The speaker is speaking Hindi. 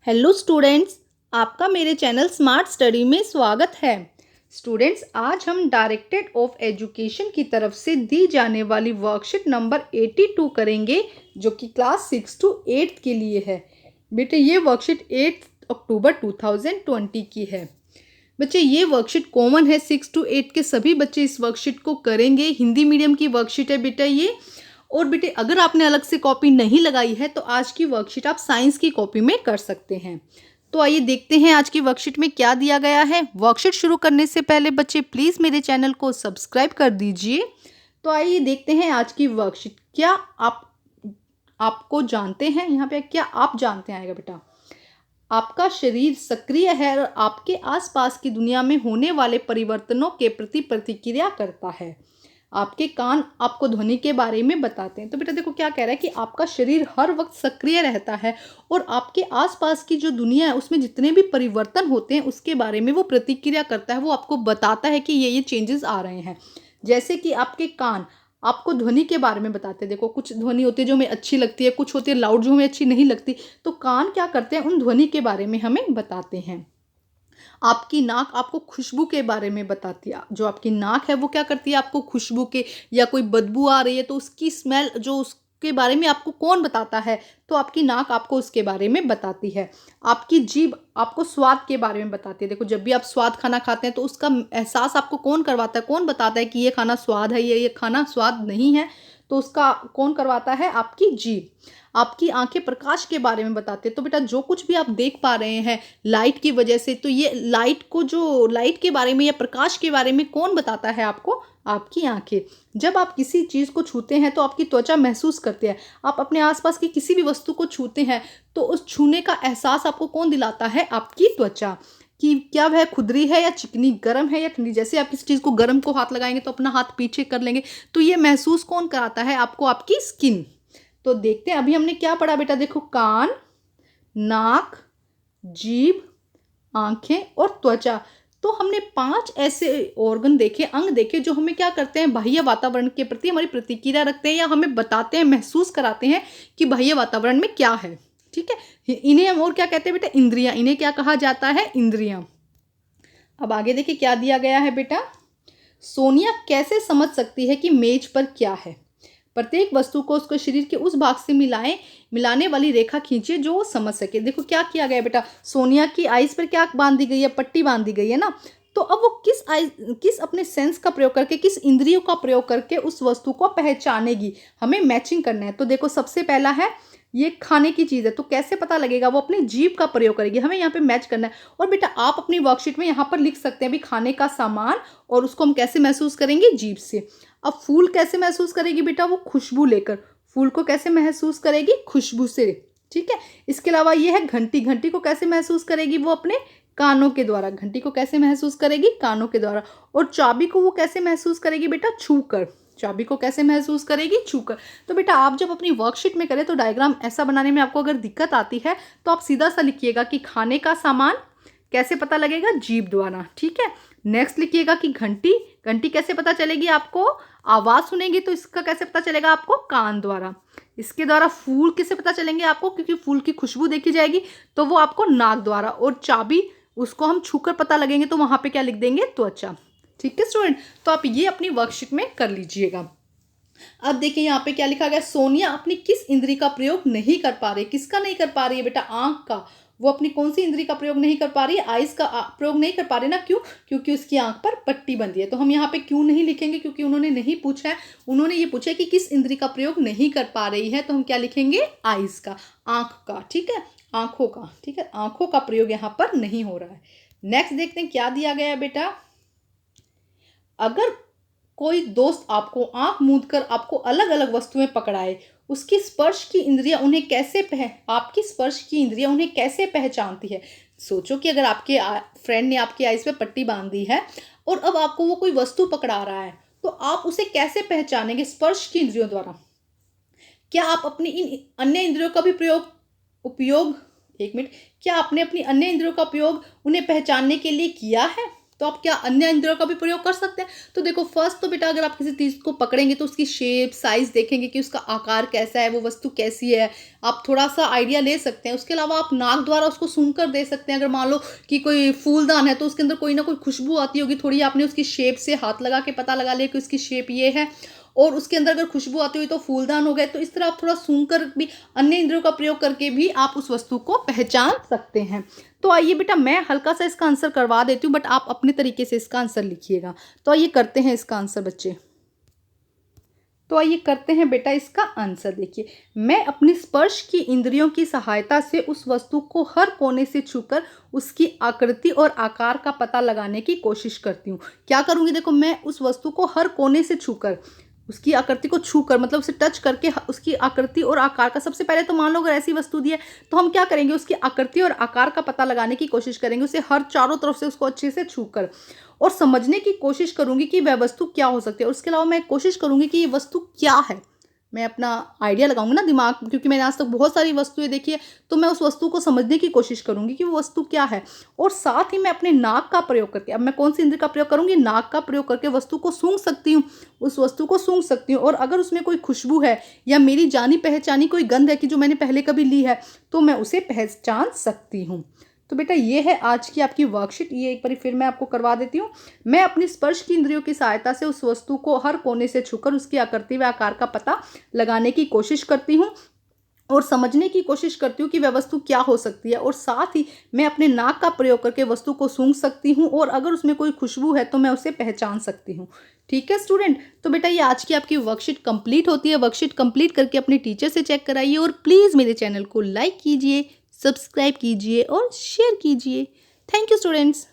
हेलो स्टूडेंट्स, आपका मेरे चैनल स्मार्ट स्टडी में स्वागत है। स्टूडेंट्स, आज हम डायरेक्टरेट ऑफ एजुकेशन की तरफ से दी जाने वाली वर्कशीट नंबर 82 करेंगे, जो कि क्लास 6 to 8 के लिए है। बेटे, ये वर्कशीट 8 अक्टूबर 2020 की है। बच्चे, ये वर्कशीट कॉमन है, 6 to 8 के सभी बच्चे इस वर्कशीट को करेंगे। हिंदी मीडियम की वर्कशीट है बेटा ये। और बेटे, अगर आपने अलग से कॉपी नहीं लगाई है तो आज की वर्कशीट आप साइंस की कॉपी में कर सकते हैं। तो आइए देखते हैं आज की वर्कशीट में क्या दिया गया है। वर्कशीट शुरू करने से पहले बच्चे प्लीज़ मेरे चैनल को सब्सक्राइब कर दीजिए। तो आइए देखते हैं आज की वर्कशीट। क्या आपको जानते हैं, यहाँ पे क्या आप जानते हैं आएगा बेटा। आपका शरीर सक्रिय है और आपके आसपास की दुनिया में होने वाले परिवर्तनों के प्रति प्रतिक्रिया करता है। आपके कान आपको ध्वनि के बारे में बताते हैं। तो बेटा देखो क्या कह रहा है कि आपका शरीर हर वक्त सक्रिय रहता है और आपके आसपास की जो दुनिया है उसमें जितने भी परिवर्तन होते हैं उसके बारे में वो प्रतिक्रिया करता है, वो आपको बताता है कि ये चेंजेस आ रहे हैं। जैसे कि आपके कान आपको ध्वनि के बारे में बताते हैं। देखो, कुछ ध्वनि होती है जो हमें अच्छी लगती है, कुछ होती है लाउड जो हमें अच्छी नहीं लगती। तो कान क्या करते हैं, उन ध्वनि के बारे में हमें बताते हैं। आपकी नाक आपको खुशबू के बारे में बताती है। जो आपकी नाक है वो क्या करती है, आपको खुशबू के या कोई बदबू आ रही है तो उसकी स्मेल जो उसके बारे में आपको कौन बताता है, तो आपकी नाक आपको उसके बारे में बताती है। आपकी जीभ आपको स्वाद के बारे में बताती है। देखो, जब भी आप स्वाद खाना खाते हैं तो उसका एहसास आपको कौन करवाता है, कौन बताता है कि ये खाना स्वाद है, ये खाना स्वाद नहीं है, तो उसका कौन करवाता है, आपकी जीभ। आपकी आंखें प्रकाश के बारे में बताते हैं। तो बेटा, जो कुछ भी आप देख पा रहे हैं लाइट की वजह से, तो ये लाइट को, जो लाइट के बारे में या प्रकाश के बारे में कौन बताता है आपको, आपकी आंखें। जब आप किसी चीज़ को छूते हैं तो आपकी त्वचा महसूस करती है। आप अपने आसपास की किसी भी वस्तु को छूते हैं तो उस छूने का एहसास आपको कौन दिलाता है, आपकी त्वचा, कि क्या वह खुरदरी है या चिकनी, गर्म है या ठंडी। जैसे आप किसी चीज़ को गर्म को हाथ लगाएंगे तो अपना हाथ पीछे कर लेंगे, तो ये महसूस कौन कराता है आपको, आपकी स्किन। तो देखते हैं, अभी हमने क्या पढ़ा बेटा। देखो, कान, नाक, जीभ, आंखें और त्वचा। तो हमने 5 ऐसे ऑर्गन देखे, अंग देखे, जो हमें क्या करते हैं, बाह्य वातावरण के प्रति हमारी प्रतिक्रिया रखते हैं या हमें बताते हैं, महसूस कराते हैं कि बाह्य वातावरण में क्या है। ठीक है, इन्हें हम और क्या कहते हैं बेटा, इंद्रियां। इन्हें क्या कहा जाता है, इंद्रियां। अब आगे देखिए क्या दिया गया है बेटा। सोनिया कैसे समझ सकती है कि मेज पर क्या है। प्रत्येक वस्तु को उसके शरीर के उस भाग से मिलाने वाली रेखा खींचिए जो वो समझ सके। देखो क्या किया गया बेटा, सोनिया की आईज पर क्या बांधी गई है, पट्टी बांधी गई है ना। तो अब वो किस अपने सेंस का प्रयोग करके, किस इंद्रियों का प्रयोग करके उस वस्तु को पहचानेगी। हमें मैचिंग करना है। तो देखो, सबसे पहला है, ये खाने की चीज़ है तो कैसे पता लगेगा, वो अपनी जीभ का प्रयोग करेगी। हमें यहाँ पे मैच करना है। और बेटा, आप अपनी वर्कशीट में यहाँ पर लिख सकते हैं अभी खाने का सामान, और उसको हम कैसे महसूस करेंगे, जीभ से। अब फूल कैसे महसूस करेगी बेटा, वो खुशबू लेकर। फूल को कैसे महसूस करेगी, खुशबू से। ठीक है, इसके अलावा ये है घंटी। घंटी को कैसे महसूस करेगी, वो अपने कानों के द्वारा। घंटी को कैसे महसूस करेगी, कानों के द्वारा। और चाबी को वो कैसे महसूस करेगी बेटा, छूकर। चाबी को कैसे महसूस करेगी, छूकर। तो बेटा, आप जब अपनी वर्कशीट में करें तो डायग्राम ऐसा बनाने में आपको अगर दिक्कत आती है तो आप सीधा सा लिखिएगा कि खाने का सामान कैसे पता लगेगा, जीभ द्वारा। ठीक है, नेक्स्ट लिखिएगा कि घंटी। घंटी कैसे पता चलेगी आपको, आवाज सुनेगी तो इसका कैसे पता चलेगा आपको, कान द्वारा। इसके द्वारा फूल किससे पता चलेंगे आपको, क्योंकि फूल की खुशबू देखी जाएगी, तो वो आपको नाक द्वारा। और चाबी, उसको हम छूकर पता लगेंगे तो वहां पे क्या लिख देंगे, त्वचा। ठीक है स्टूडेंट, तो आप ये अपनी वर्कशीट में कर लीजिएगा। अब देखिए यहाँ पे क्या लिखा गया, सोनिया अपनी किस इंद्री का प्रयोग नहीं कर पा रही। किसका नहीं कर पा रही है बेटा, आंख का। वो अपनी कौन सी इंद्री का प्रयोग नहीं कर पा रही है, आइज का प्रयोग नहीं कर पा रही ना। क्यों, क्योंकि उसकी आंख पर पट्टी बंधी है। तो हम यहाँ पे क्यों नहीं लिखेंगे, क्योंकि उन्होंने नहीं पूछा है। उन्होंने ये पूछा है कि किस इंद्री का प्रयोग नहीं कर पा रही है, तो हम क्या लिखेंगे, आइज का, आंख का। ठीक है, आंखों का। ठीक है, आंखों का प्रयोग यहाँ पर नहीं हो रहा है। नेक्स्ट देखते हैं क्या दिया गया बेटा। अगर कोई दोस्त आपको आंख मूंद कर आपको अलग अलग वस्तुएं पकड़ाए, उसकी स्पर्श की इंद्रियां उन्हें कैसे आपकी स्पर्श की इंद्रियां उन्हें कैसे पहचानती है। सोचो कि अगर आपके फ्रेंड ने आपकी आईज पे पट्टी बांधी है और अब आपको वो कोई वस्तु पकड़ा रहा है, तो आप उसे कैसे पहचानेंगे, स्पर्श की इंद्रियों द्वारा। क्या आप अपनी इन अन्य इंद्रियों का भी उपयोग, एक मिनट, क्या आपने अपनी अन्य इंद्रियों का उपयोग उन्हें पहचानने के लिए किया है। तो आप क्या अन्य इंद्रियों का भी प्रयोग कर सकते हैं। तो देखो फर्स्ट तो बेटा अगर आप किसी चीज़ को पकड़ेंगे तो उसकी शेप, साइज़ देखेंगे कि उसका आकार कैसा है, वो वस्तु कैसी है, आप थोड़ा-सा आइडिया ले सकते हैं। उसके अलावा आप नाक द्वारा उसको सूंघ कर दे सकते हैं। अगर मान लो कि कोई फूलदान है तो उसके अंदर कोई ना कोई खुशबू आती होगी, थोड़ी आपने उसकी शेप से हाथ लगा के पता लगा लिया कि उसकी शेप ये है और उसके अंदर अगर खुशबू आती हुई तो फूलदान हो गए। तो इस तरह आप थोड़ा सूंघ कर भी अन्य इंद्रियों का प्रयोग करके भी आप उस वस्तु को पहचान सकते हैं। तो आइए बेटा मैं हल्का सा इसका आंसर करवा देती हूँ, बट आप अपने तरीके से इसका आंसर लिखिएगा। तो आइए करते हैं इसका आंसर बच्चे। तो आइए करते हैं बेटा इसका आंसर। देखिए, मैं अपनी स्पर्श की इंद्रियों की सहायता से उस वस्तु को हर कोने से छूकर उसकी आकृति और आकार का पता लगाने की कोशिश करती हूँ। क्या करूँगी, देखो मैं उस वस्तु को हर कोने से छूकर उसकी आकृति को छूकर मतलब उसे टच करके उसकी आकृति और आकार का, सबसे पहले तो मान लो अगर ऐसी वस्तु दी है तो हम क्या करेंगे, उसकी आकृति और आकार का पता लगाने की कोशिश करेंगे, उसे हर चारों तरफ से उसको अच्छे से छूकर और समझने की कोशिश करूंगी कि वह वस्तु क्या हो सकती है। और उसके अलावा मैं कोशिश करूंगी कि ये वस्तु क्या है, मैं अपना आइडिया लगाऊंगी ना दिमाग, क्योंकि मैंने आज तक बहुत सारी वस्तुएं देखी है, तो मैं उस वस्तु को समझने की कोशिश करूंगी कि वो वस्तु क्या है। और साथ ही मैं अपने नाक का प्रयोग करके, अब मैं कौन सी इंद्र का प्रयोग करूंगी, नाक का प्रयोग करके वस्तु को सूंघ सकती हूँ, उस वस्तु को सूंघ सकती हूँ। और अगर उसमें कोई खुशबू है या मेरी जानी पहचानी कोई गंध है कि जो मैंने पहले कभी ली है, तो मैं उसे पहचान सकती हूँ। तो बेटा ये है आज की आपकी वर्कशीट, ये एक बार फिर मैं आपको करवा देती हूँ। मैं अपनी स्पर्श की इंद्रियों की सहायता से उस वस्तु को हर कोने से छूकर उसकी आकृति व आकार का पता लगाने की कोशिश करती हूँ और समझने की कोशिश करती हूँ कि वह वस्तु क्या हो सकती है। और साथ ही मैं अपने नाक का प्रयोग करके वस्तु को सूंघ सकती हूँ और अगर उसमें कोई खुशबू है तो मैं उसे पहचान सकती हूँ। ठीक है स्टूडेंट, तो बेटा ये आज की आपकी वर्कशीट कंप्लीट होती है। वर्कशीट कंप्लीट करके अपने टीचर से चेक कराइए और प्लीज़ मेरे चैनल को लाइक कीजिए, सब्सक्राइब कीजिए और शेयर कीजिए। Thank you students.